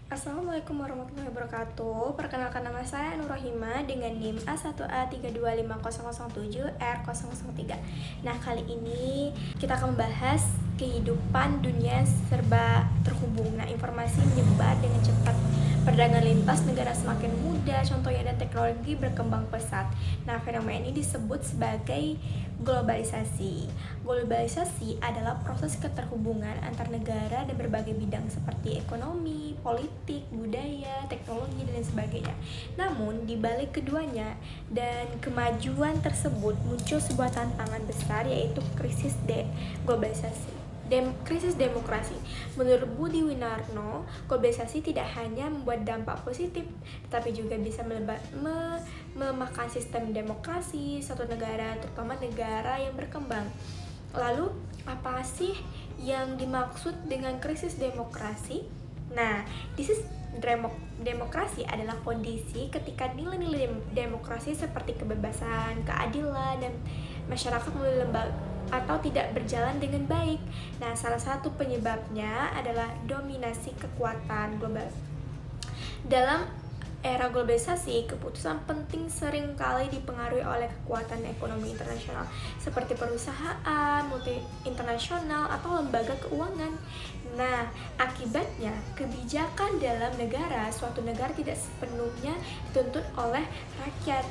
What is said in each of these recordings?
Assalamualaikum warahmatullahi wabarakatuh. Perkenalkan, nama saya Nur Rohima dengan NIM A1A325007R003. Nah, kali ini kita akan membahas kehidupan dunia serba terhubung. Nah, informasi menyebar dengan cepat. Perdagangan lintas negara semakin mudah, contohnya, dan teknologi berkembang pesat. Nah, fenomena ini disebut sebagai globalisasi. Globalisasi adalah proses keterhubungan antar negara dan berbagai bidang seperti ekonomi, politik, budaya, teknologi, dan sebagainya. Namun, di balik keduanya dan kemajuan tersebut muncul sebuah tantangan besar, yaitu krisis globalisasi. Krisis demokrasi. Menurut Budi Winarno, globalisasi tidak hanya membuat dampak positif, tetapi juga bisa melemahkan sistem demokrasi suatu negara, terutama negara yang berkembang. Lalu, apa sih yang dimaksud dengan krisis demokrasi? Nah, demokrasi adalah kondisi ketika nilai-nilai demokrasi seperti kebebasan, keadilan, dan masyarakat mulai lemah atau tidak berjalan dengan baik. Nah, salah satu penyebabnya adalah dominasi kekuatan global. Dalam era globalisasi, keputusan penting seringkali dipengaruhi oleh kekuatan ekonomi internasional seperti perusahaan multi internasional atau lembaga keuangan. Nah, akibatnya kebijakan dalam suatu negara tidak sepenuhnya dituntut oleh rakyat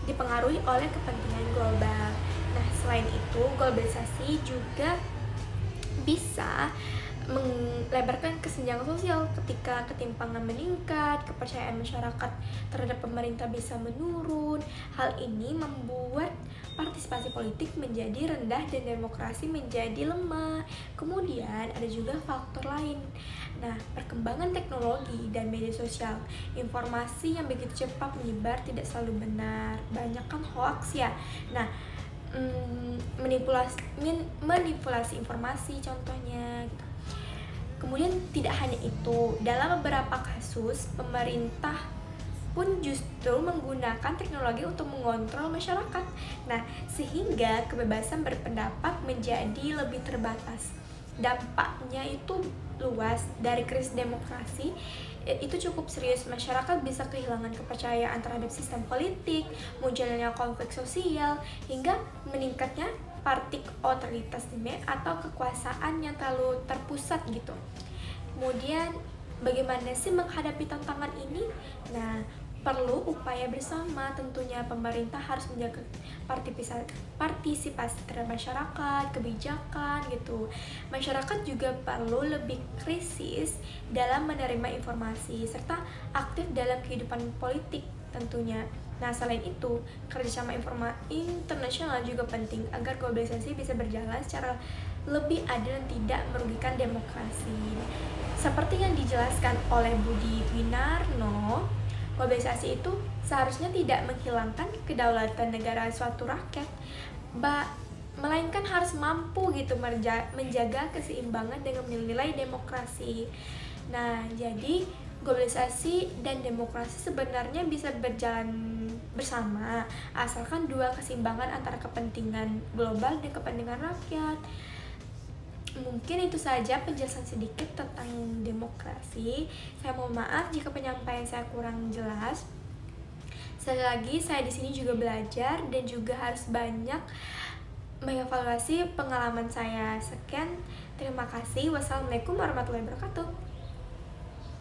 dipengaruhi oleh kepentingan global. Nah, selain itu, globalisasi juga bisa melebarkan kesenjangan sosial ketika ketimpangan meningkat, kepercayaan masyarakat terhadap pemerintah bisa menurun. Hal ini membuat partisipasi politik menjadi rendah dan demokrasi menjadi lemah. Kemudian ada juga faktor lain. Nah, perkembangan teknologi dan media sosial. Informasi yang begitu cepat menyebar tidak selalu benar. Banyak kan hoax ya. Nah, manipulasi informasi contohnya gitu. Kemudian tidak hanya itu, dalam beberapa kasus pemerintah pun justru menggunakan teknologi untuk mengontrol masyarakat. Nah, sehingga kebebasan berpendapat menjadi lebih terbatas. Dampaknya itu luas. Dari krisis demokrasi itu cukup serius, masyarakat bisa kehilangan kepercayaan terhadap sistem politik, munculnya konflik sosial, hingga meningkatnya praktik otoritarisme atau kekuasaan yang terlalu terpusat gitu. Kemudian bagaimana sih menghadapi tantangan ini? Nah, perlu upaya bersama. Tentunya pemerintah harus menjaga partisipasi terhadap masyarakat, kebijakan gitu. Masyarakat juga perlu lebih kritis dalam menerima informasi serta aktif dalam kehidupan politik tentunya. Nah, selain itu, kerjasama internasional juga penting agar globalisasi bisa berjalan secara lebih adil dan tidak merugikan demokrasi. Seperti yang dijelaskan oleh Budi Winarno, globalisasi itu seharusnya tidak menghilangkan kedaulatan negara suatu rakyat, melainkan harus mampu gitu menjaga keseimbangan dengan nilai demokrasi. Nah, jadi globalisasi dan demokrasi sebenarnya bisa berjalan bersama, asalkan dua keseimbangan antara kepentingan global dan kepentingan rakyat. Mungkin itu saja penjelasan sedikit tentang demokrasi. Saya mohon maaf jika penyampaian saya kurang jelas. Sekali lagi, saya di sini juga belajar dan juga harus banyak mengevaluasi pengalaman saya. Sekian, terima kasih. Wassalamualaikum warahmatullahi wabarakatuh.